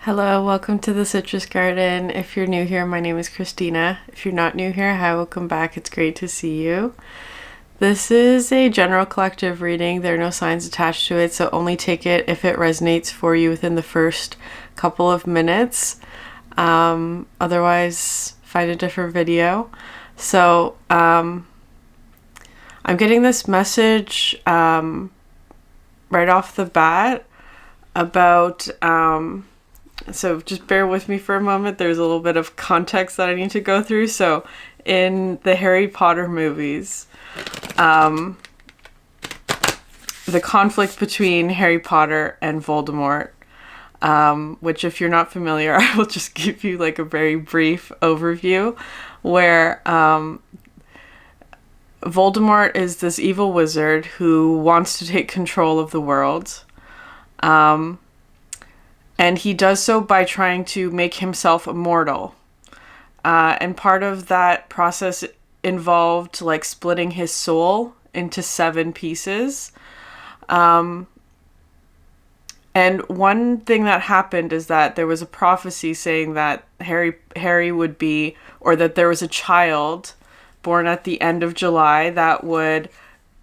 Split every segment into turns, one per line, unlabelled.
Hello, welcome to the Citrus Garden. If you're new here, my name is Christina. If you're not new here, hi, welcome back. It's great to see you. This is a general collective reading. There are no signs attached to it, so only take it if it resonates for you within the first couple of minutes. Otherwise, find a different video. So, I'm getting this message right off the bat about so just bear with me for a moment. There's a little bit of context that I need to go through. So in the Harry Potter movies, the conflict between Harry Potter and Voldemort, which if you're not familiar, I will just give you like a very brief overview where Voldemort is this evil wizard who wants to take control of the world. And he does so by trying to make himself immortal. And part of that process involved like splitting his soul into 7 pieces. And one thing that happened is that there was a prophecy saying that Harry would be, or that there was a child born at the end of July that would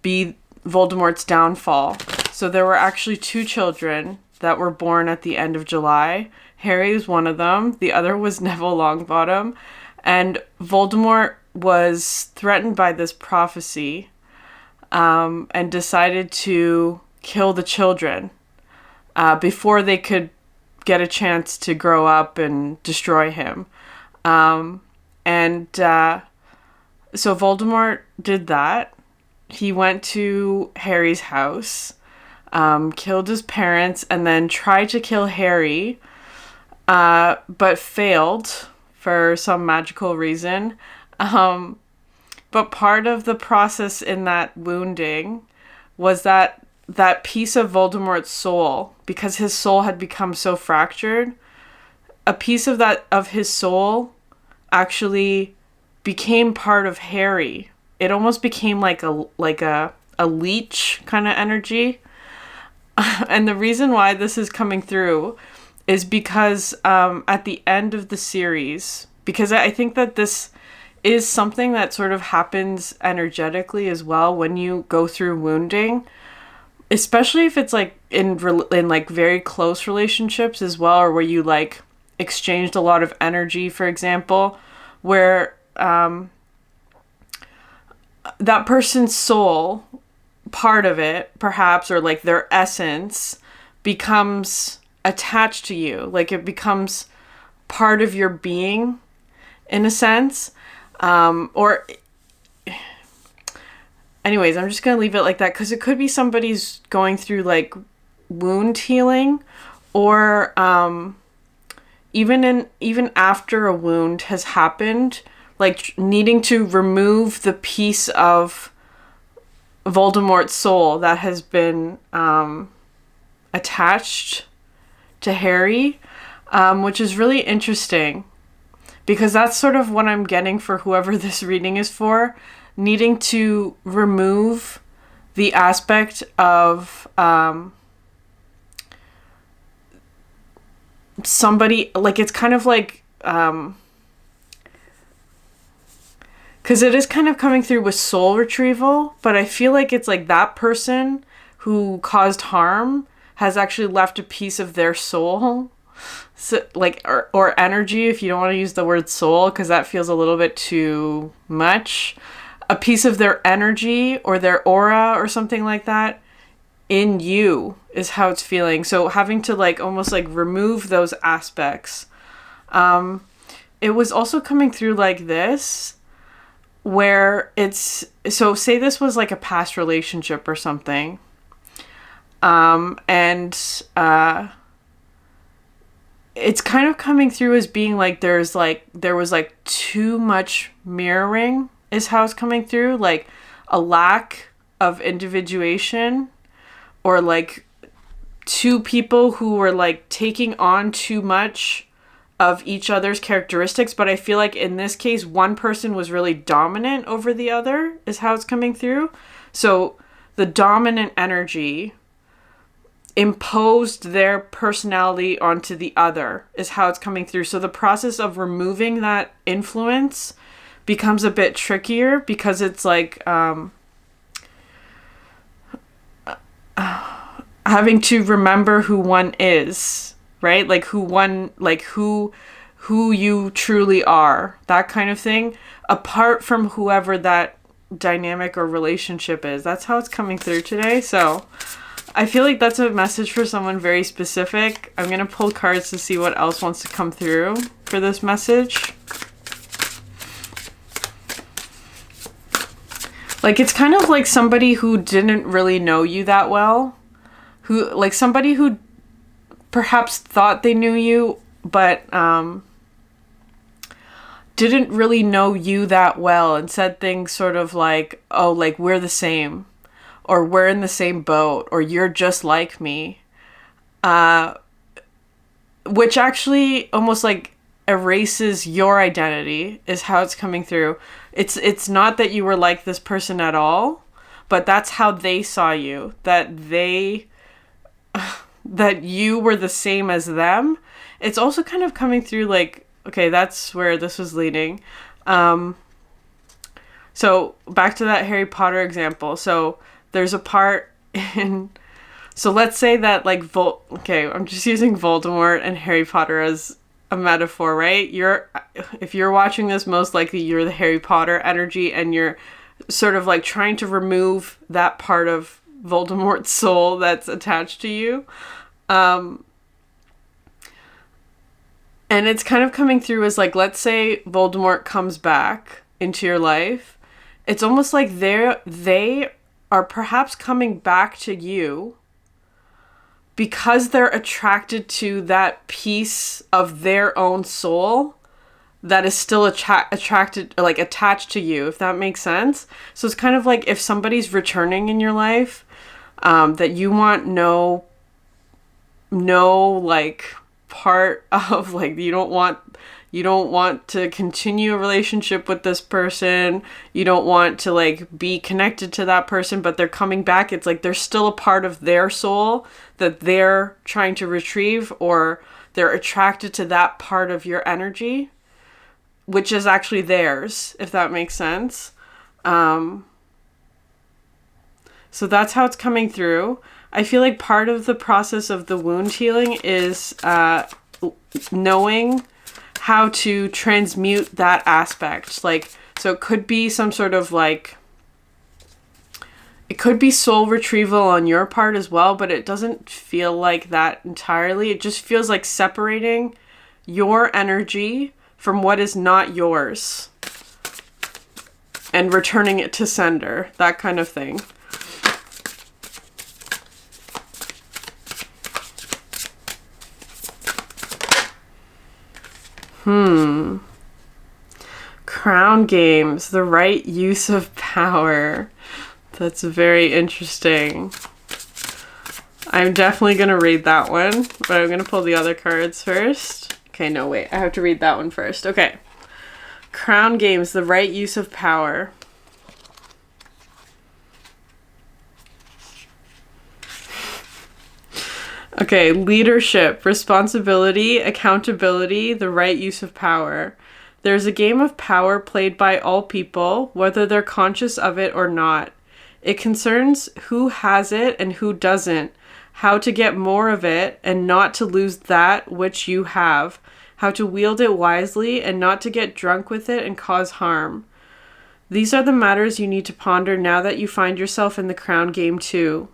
be Voldemort's downfall. So there were actually 2 children that were born at the end of July. Harry was one of them. The other was Neville Longbottom. And Voldemort was threatened by this prophecy and decided to kill the children before they could get a chance to grow up and destroy him. So Voldemort did that. He went to Harry's house, killed his parents, and then tried to kill Harry, but failed for some magical reason. But part of the process in that wounding was that piece of Voldemort's soul, because his soul had become so fractured, a piece of his soul actually became part of Harry. It almost became like a leech kind of energy. And the reason why this is coming through is because at the end of the series, because I think that this is something that sort of happens energetically as well when you go through wounding, especially if it's like in like very close relationships as well, or where you like exchanged a lot of energy, for example, where that person's soul, part of it perhaps, or like their essence, becomes attached to you, like it becomes part of your being in a sense, or anyways, I'm just gonna leave it like that because it could be somebody's going through like wound healing, or even after a wound has happened, like needing to remove the piece of Voldemort's soul that has been attached to Harry, which is really interesting because that's sort of what I'm getting for whoever this reading is for, needing to remove the aspect of somebody, like it's kind of like because it is kind of coming through with soul retrieval, but I feel like it's like that person who caused harm has actually left a piece of their soul, so like or energy, if you don't want to use the word soul because that feels a little bit too much, a piece of their energy or their aura or something like that in you is how it's feeling. So having to like almost like remove those aspects. It was also coming through like this, where it's, so say this was like a past relationship or something, and it's kind of coming through as being like there was like too much mirroring is how it's coming through, like a lack of individuation, or like 2 people who were like taking on too much of each other's characteristics. But I feel like in this case, one person was really dominant over the other is how it's coming through. So the dominant energy imposed their personality onto the other, is how it's coming through. So the process of removing that influence becomes a bit trickier, because it's like having to remember who one is, right? Like who you truly are, that kind of thing, apart from whoever that dynamic or relationship is. That's how it's coming through today. So I feel like that's a message for someone very specific. I'm going to pull cards to see what else wants to come through for this message. Like, it's kind of like somebody who didn't really know you that well. Somebody who perhaps thought they knew you, but didn't really know you that well, and said things sort of like, oh, like, we're the same, or we're in the same boat, or you're just like me. Which actually almost like erases your identity, is how it's coming through. It's not that you were like this person at all, but that's how they saw you, that you were the same as them. It's also kind of coming through like, okay, that's where this was leading. So back to that Harry Potter example. So there's a part in, so let's say that like I'm just using Voldemort and Harry Potter as a metaphor, right? If you're watching this, most likely you're the Harry Potter energy, and you're sort of like trying to remove that part of Voldemort's soul that's attached to you. And it's kind of coming through as like, let's say Voldemort comes back into your life. It's almost like they are perhaps coming back to you because they're attracted to that piece of their own soul that is still attracted, like attached to you, if that makes sense. So it's kind of like if somebody's returning in your life, that you want no like part of, like, you don't want to continue a relationship with this person. You don't want to like be connected to that person, but they're coming back. It's like there's still a part of their soul that they're trying to retrieve, or they're attracted to that part of your energy, which is actually theirs, if that makes sense. So that's how it's coming through. I feel like part of the process of the wound healing is knowing how to transmute that aspect. Like, so it could be some sort of like, it could be soul retrieval on your part as well, but it doesn't feel like that entirely. It just feels like separating your energy from what is not yours and returning it to sender, that kind of thing. Crown games, the right use of power. That's very interesting. I'm definitely going to read that one, but I'm going to pull the other cards first. Okay, no, wait. I have to read that one first. Okay. Crown games, the right use of power. Okay, leadership, responsibility, accountability, the right use of power. There's a game of power played by all people, whether they're conscious of it or not. It concerns who has it and who doesn't, how to get more of it and not to lose that which you have, how to wield it wisely and not to get drunk with it and cause harm. These are the matters you need to ponder now that you find yourself in the crown game too.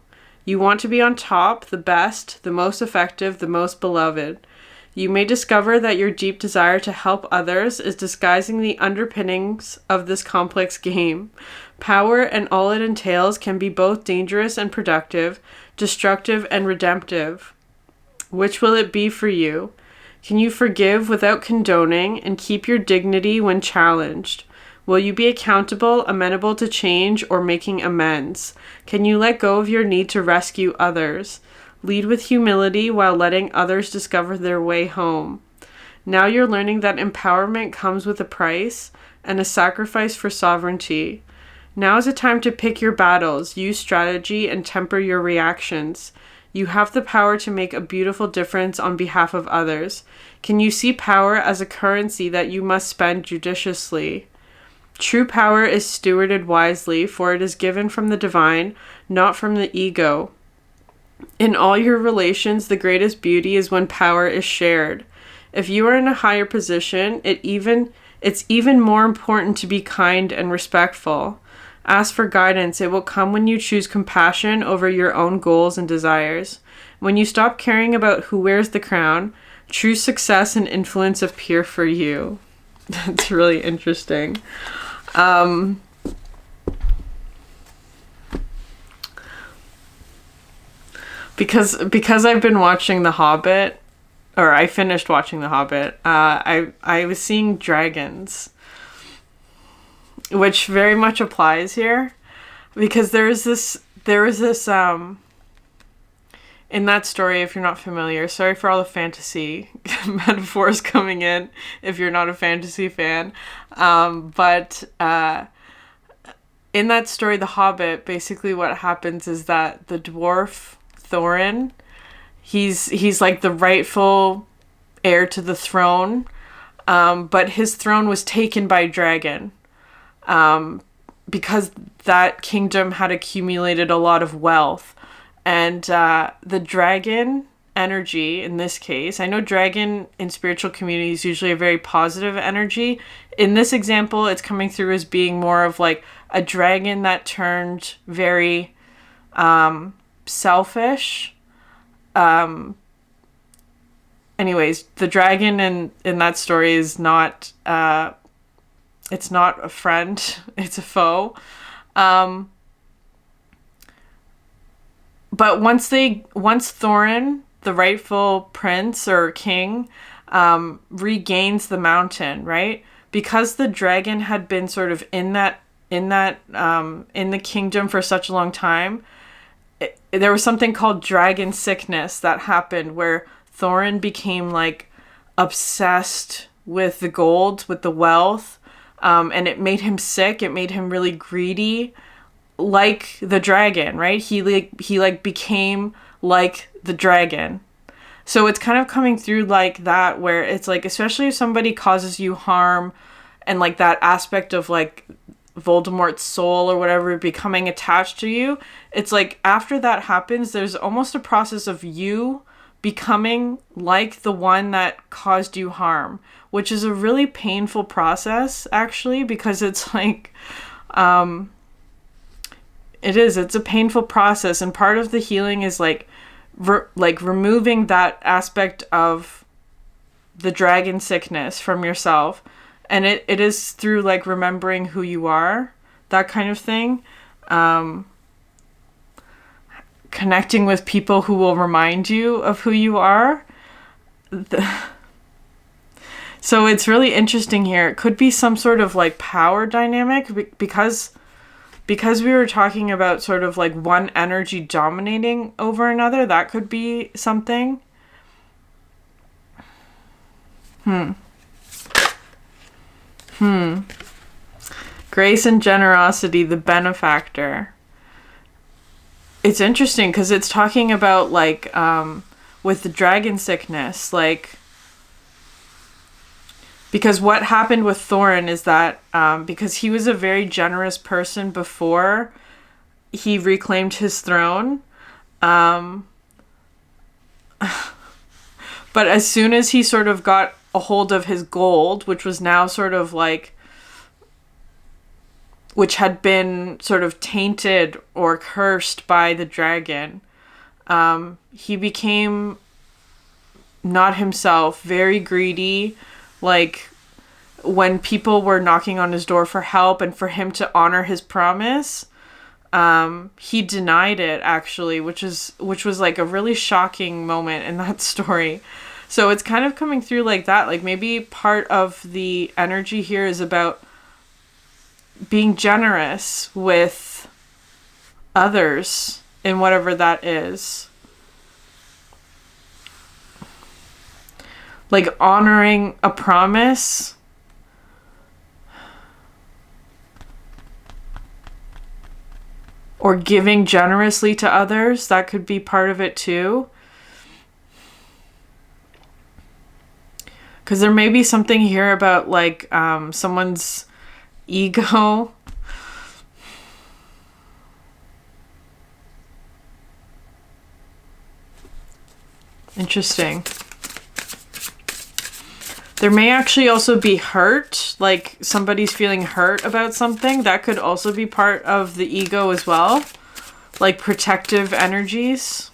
You want to be on top, the best, the most effective, the most beloved. You may discover that your deep desire to help others is disguising the underpinnings of this complex game. Power and all it entails can be both dangerous and productive, destructive and redemptive. Which will it be for you? Can you forgive without condoning and keep your dignity when challenged? Will you be accountable, amenable to change, or making amends? Can you let go of your need to rescue others? Lead with humility while letting others discover their way home. Now you're learning that empowerment comes with a price and a sacrifice for sovereignty. Now is a time to pick your battles, use strategy, and temper your reactions. You have the power to make a beautiful difference on behalf of others. Can you see power as a currency that you must spend judiciously? True power is stewarded wisely, for it is given from the divine, not from the ego. In all your relations, the greatest beauty is when power is shared. If you are in a higher position, it's even more important to be kind and respectful. Ask for guidance. It will come when you choose compassion over your own goals and desires. When you stop caring about who wears the crown, true success and influence appear for you. That's really interesting. Because I've been watching The Hobbit, or I finished watching The Hobbit, I was seeing dragons, which very much applies here, because there was this in that story, if you're not familiar, sorry for all the fantasy metaphors coming in if you're not a fantasy fan, but in that story, The Hobbit, basically what happens is that the dwarf Thorin, he's like the rightful heir to the throne, but his throne was taken by a dragon, because that kingdom had accumulated a lot of wealth. And the dragon energy, in this case, I know dragon in spiritual communities usually a very positive energy. In this example, it's coming through as being more of like a dragon that turned very selfish. Anyways, the dragon in that story is not it's not a friend, it's a foe. But once Thorin, the rightful prince or king, regains the mountain, right? Because the dragon had been sort of in the kingdom for such a long time, there was something called dragon sickness that happened, where Thorin became like obsessed with the gold, with the wealth, and it made him sick. It made him really greedy, like the dragon, right? He became like the dragon. So it's kind of coming through like that, where it's like, especially if somebody causes you harm, and like that aspect of like Voldemort's soul or whatever becoming attached to you, it's like after that happens, there's almost a process of you becoming like the one that caused you harm, which is a really painful process, actually, because it's like it's a painful process, and part of the healing is like removing that aspect of the dragon sickness from yourself. And it is through like remembering who you are, that kind of thing. Connecting with people who will remind you of who you are. So it's really interesting here. It could be some sort of like power dynamic, because we were talking about sort of like one energy dominating over another. That could be something. Grace and generosity, the benefactor. It's interesting because it's talking about like with the dragon sickness, like, because what happened with Thorin is that because he was a very generous person before he reclaimed his throne, but as soon as he sort of got a hold of his gold, which was now sort of like, which had been sort of tainted or cursed by the dragon, he became not himself, very greedy. Like when people were knocking on his door for help and for him to honor his promise, he denied it, actually, which was like a really shocking moment in that story. So it's kind of coming through like that. Like maybe part of the energy here is about being generous with others in whatever that is. Like honoring a promise. or giving generously to others. That could be part of it too. Because there may be something here about like someone's ego. Interesting. There may actually also be hurt, like somebody's feeling hurt about something. That could also be part of the ego as well. Like protective energies.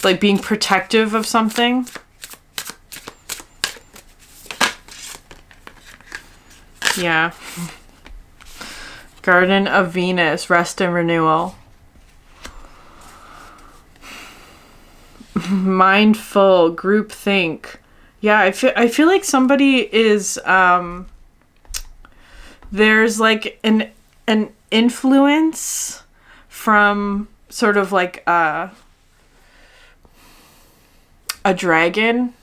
Like being protective of something. Yeah. Garden of Venus, rest and renewal. Mindful, groupthink. Yeah, I feel like somebody is there's like an influence from sort of like a dragon.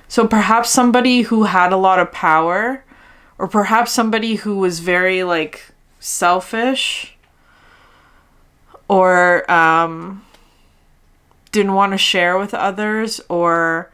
So perhaps somebody who had a lot of power, or perhaps somebody who was very like selfish, or didn't want to share with others, or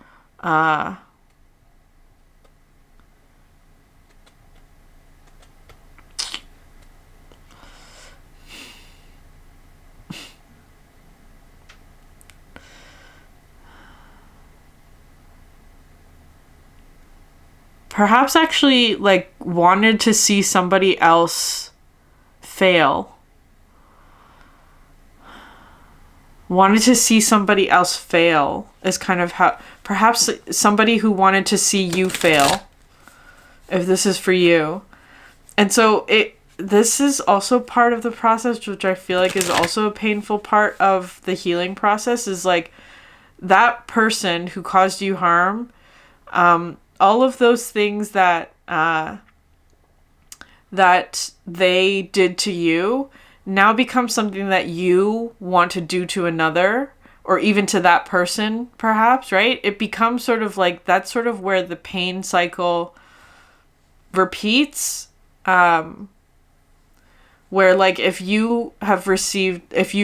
perhaps actually like wanted to see somebody else fail. Wanted to see somebody else fail is kind of how, perhaps somebody who wanted to see you fail, if this is for you. And so this is also part of the process, which I feel like is also a painful part of the healing process, is like that person who caused you harm, all of those things that that they did to you now becomes something that you want to do to another, or even to that person, perhaps, right? It becomes sort of like, that's sort of where the pain cycle repeats, where like if you've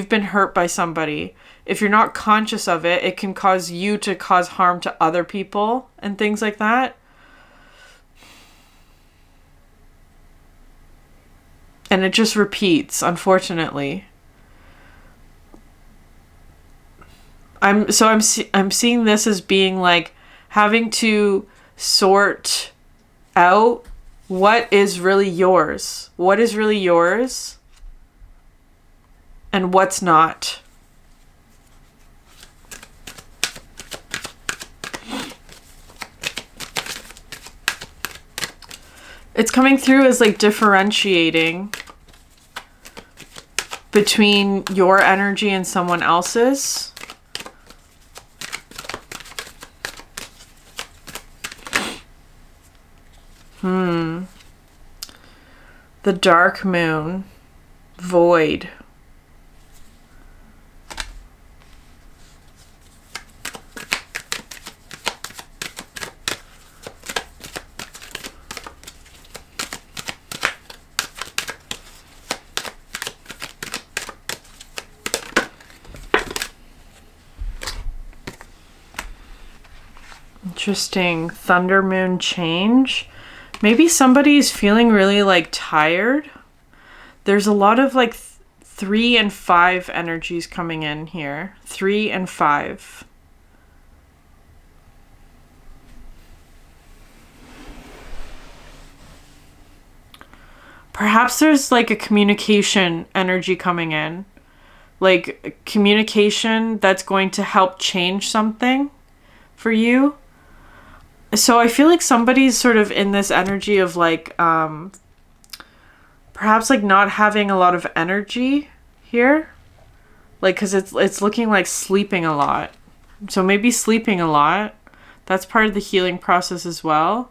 been hurt by somebody, if you're not conscious of it, it can cause you to cause harm to other people and things like that. And it just repeats, unfortunately. I'm seeing this as being like having to sort out what is really yours. What is really yours and what's not. It's coming through as like differentiating between your energy and someone else's. The dark moon, void. Interesting. Thunder moon change. Maybe somebody's feeling really like tired. There's a lot of like 3 and 5 energies coming in here. 3 and 5. Perhaps there's like a communication energy coming in. Like communication that's going to help change something for you. So I feel like somebody's sort of in this energy of like, perhaps like not having a lot of energy here. Like, cause it's looking like sleeping a lot. So maybe sleeping a lot. That's part of the healing process as well.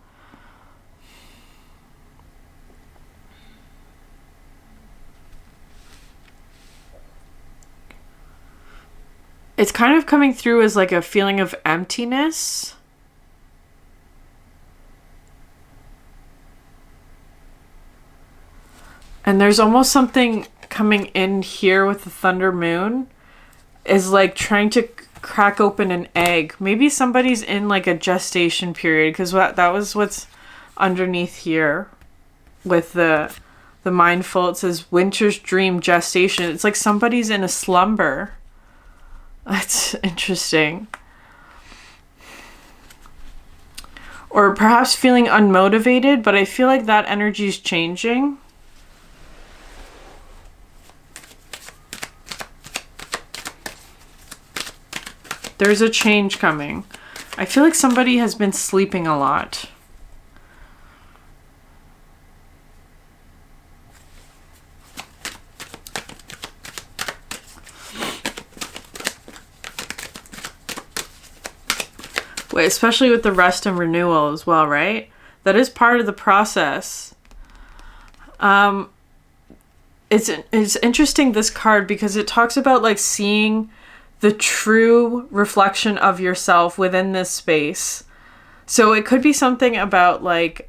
It's kind of coming through as like a feeling of emptiness. And there's almost something coming in here with the thunder moon is like trying to crack open an egg. Maybe somebody's in like a gestation period, because that was what's underneath here with the mindful. It says winter's dream gestation. It's like somebody's in a slumber. That's interesting. Or perhaps feeling unmotivated, but I feel like that energy is changing. There's a change coming. I feel like somebody has been sleeping a lot. Especially with the rest and renewal as well, right? That is part of the process. It's interesting, this card, because it talks about like seeing the true reflection of yourself within this space. So it could be something about like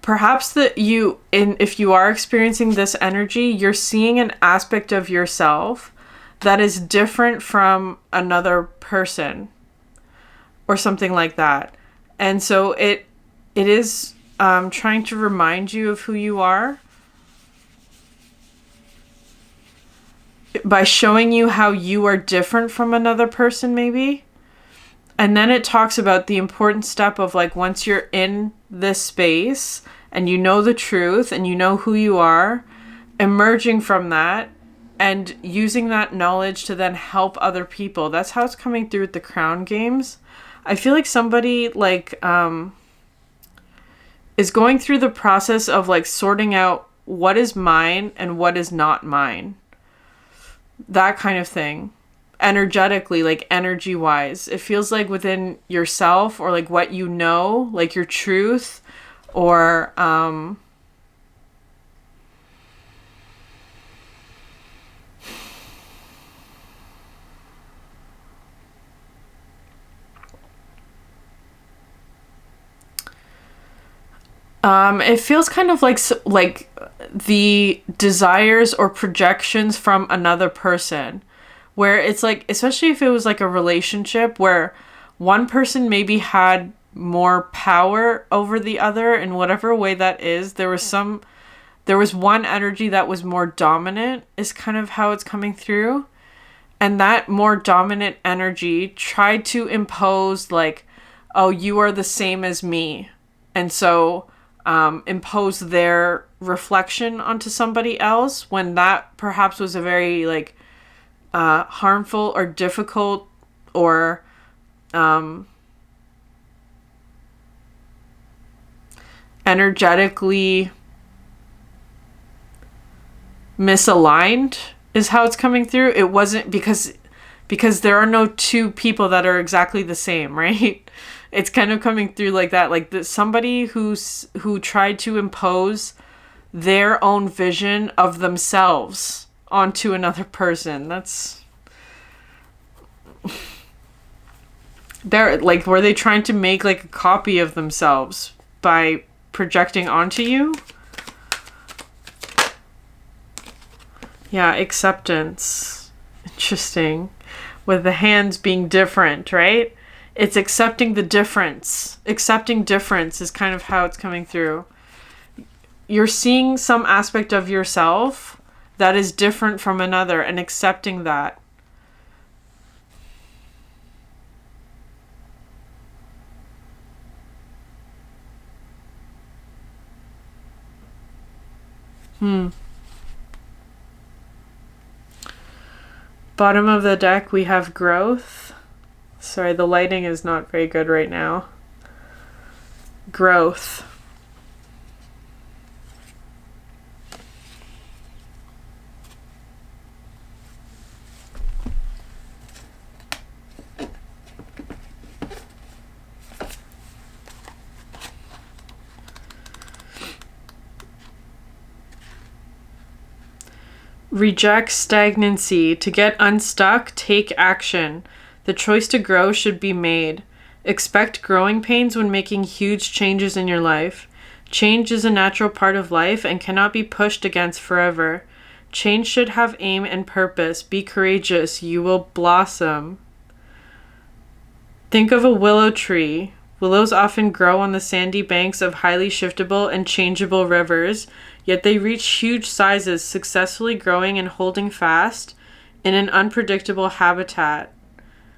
perhaps that if you are experiencing this energy, you're seeing an aspect of yourself that is different from another person or something like that. And so it is trying to remind you of who you are by showing you how you are different from another person, maybe. And then it talks about the important step of like, once you're in this space and you know the truth and you know who you are, emerging from that and using that knowledge to then help other people. That's how it's coming through with the crown games. I feel like somebody like is going through the process of like sorting out what is mine and what is not mine. That kind of thing. Energetically, like energy wise. It feels like within yourself, or like what you know, like your truth, or it feels kind of like the desires or projections from another person, where it's like, especially if it was like a relationship where one person maybe had more power over the other in whatever way that is. There was one energy that was more dominant, is kind of how it's coming through. And that more dominant energy tried to impose like, oh, you are the same as me. And so impose their reflection onto somebody else, when that perhaps was a very like harmful or difficult or energetically misaligned, is how it's coming through. It wasn't because there are no two people that are exactly the same, right? It's kind of coming through like that, like somebody who tried to impose their own vision of themselves onto another person. That's they're like, were they trying to make like a copy of themselves by projecting onto you? Yeah, acceptance. Interesting. With the hands being different, right? It's accepting the difference. Accepting difference is kind of how it's coming through. You're seeing some aspect of yourself that is different from another and accepting that. Bottom of the deck, we have growth. Sorry, the lighting is not very good right now. Growth. Reject stagnancy. To get unstuck, take action. The choice to grow should be made. Expect growing pains when making huge changes in your life. Change is a natural part of life and cannot be pushed against forever. Change should have aim and purpose. Be courageous. You will blossom. Think of a willow tree. Willows often grow on the sandy banks of highly shiftable and changeable rivers, yet they reach huge sizes, successfully growing and holding fast in an unpredictable habitat.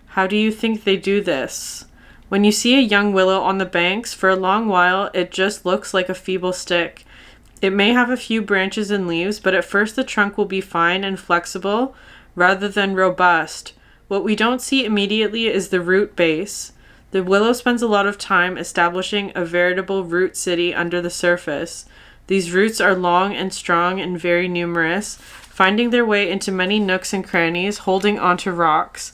How do you think they do this? When you see a young willow on the banks, for a long while it just looks like a feeble stick. It may have a few branches and leaves, but at first the trunk will be fine and flexible rather than robust. What we don't see immediately is the root base. The willow spends a lot of time establishing a veritable root city under the surface. These roots are long and strong and very numerous, finding their way into many nooks and crannies, holding onto rocks,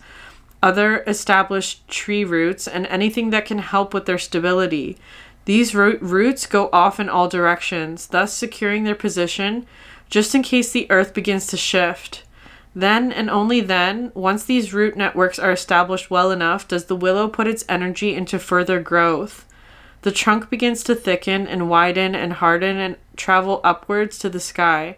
other established tree roots, and anything that can help with their stability. These roots go off in all directions, thus securing their position just in case the earth begins to shift. Then and only then, once these root networks are established well enough, does the willow put its energy into further growth. The trunk begins to thicken and widen and harden and travel upwards to the sky.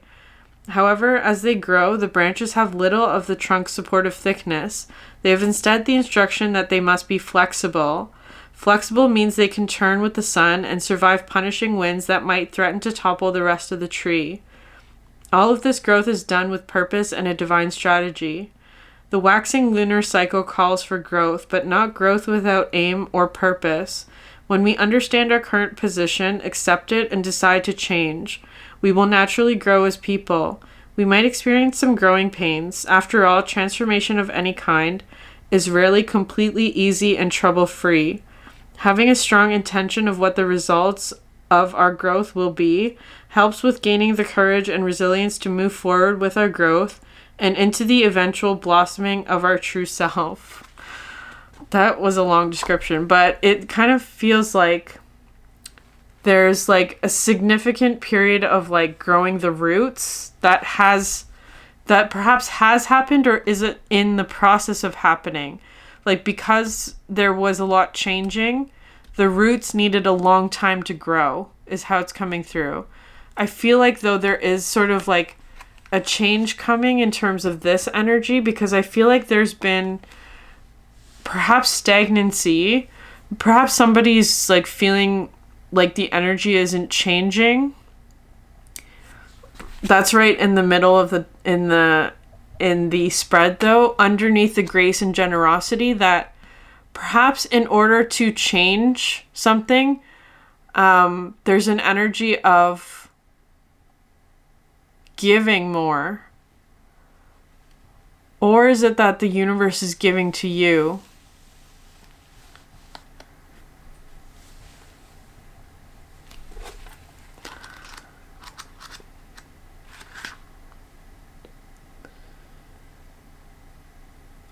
However, as they grow, the branches have little of the trunk's supportive thickness. They have instead the instruction that they must be flexible. Flexible means they can turn with the sun and survive punishing winds that might threaten to topple the rest of the tree. All of this growth is done with purpose and a divine strategy. The waxing lunar cycle calls for growth, but not growth without aim or purpose. When we understand our current position, accept it, and decide to change, we will naturally grow as people. We might experience some growing pains. After all, transformation of any kind is rarely completely easy and trouble-free. Having a strong intention of what the results of our growth will be helps with gaining the courage and resilience to move forward with our growth and into the eventual blossoming of our true self. That was a long description, but it kind of feels like there's like a significant period of like growing the roots that perhaps has happened, or is it in the process of happening? Like, because there was a lot changing, the roots needed a long time to grow, is how it's coming through. I feel like, though, there is sort of like a change coming in terms of this energy, because I feel like there's been perhaps stagnancy. Perhaps somebody's like feeling like the energy isn't changing. That's right in the middle of in the spread, though, underneath the grace and generosity, that perhaps in order to change something, there's an energy of giving more. Or is it that the universe is giving to you?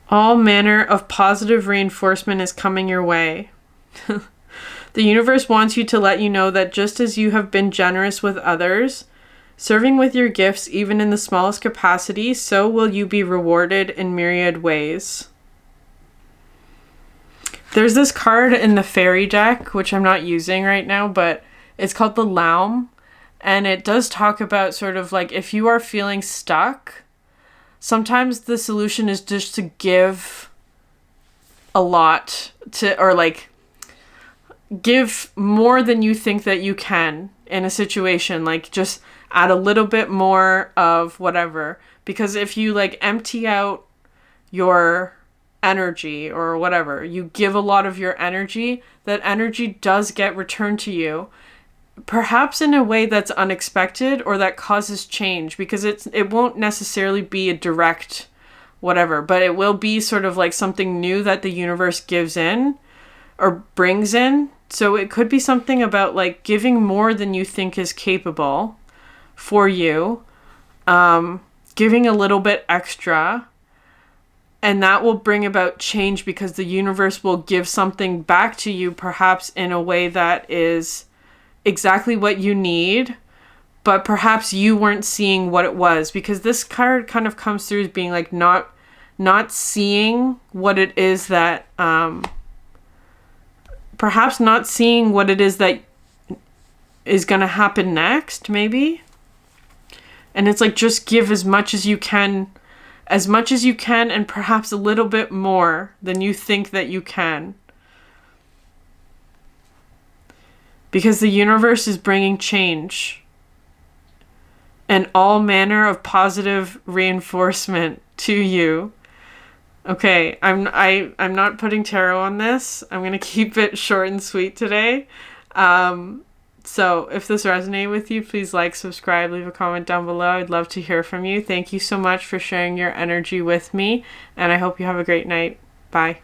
All manner of positive reinforcement is coming your way. The universe wants you to let you know that just as you have been generous with others, serving with your gifts even in the smallest capacity, so will you be rewarded in myriad ways. There's this card in the fairy deck, which I'm not using right now, but it's called the Laum, and it does talk about sort of like if you are feeling stuck, sometimes the solution is just to give a lot or like give more than you think that you can in a situation. Like just add a little bit more of whatever. Because if you like empty out your energy or whatever, you give a lot of your energy, that energy does get returned to you. Perhaps in a way that's unexpected or that causes change, because it won't necessarily be a direct whatever, but it will be sort of like something new that the universe gives in or brings in. So it could be something about like giving more than you think is capable for you, giving a little bit extra, and that will bring about change because the universe will give something back to you, perhaps in a way that is exactly what you need, but perhaps you weren't seeing what it was, because this card kind of comes through as being like not seeing what it is that perhaps not seeing what it is that is going to happen next, maybe. And it's like, just give as much as you can, and perhaps a little bit more than you think that you can. Because the universe is bringing change and all manner of positive reinforcement to you. Okay, I'm not putting tarot on this. I'm going to keep it short and sweet today. So if this resonated with you, please like, subscribe, leave a comment down below. I'd love to hear from you. Thank you so much for sharing your energy with me, and I hope you have a great night. Bye.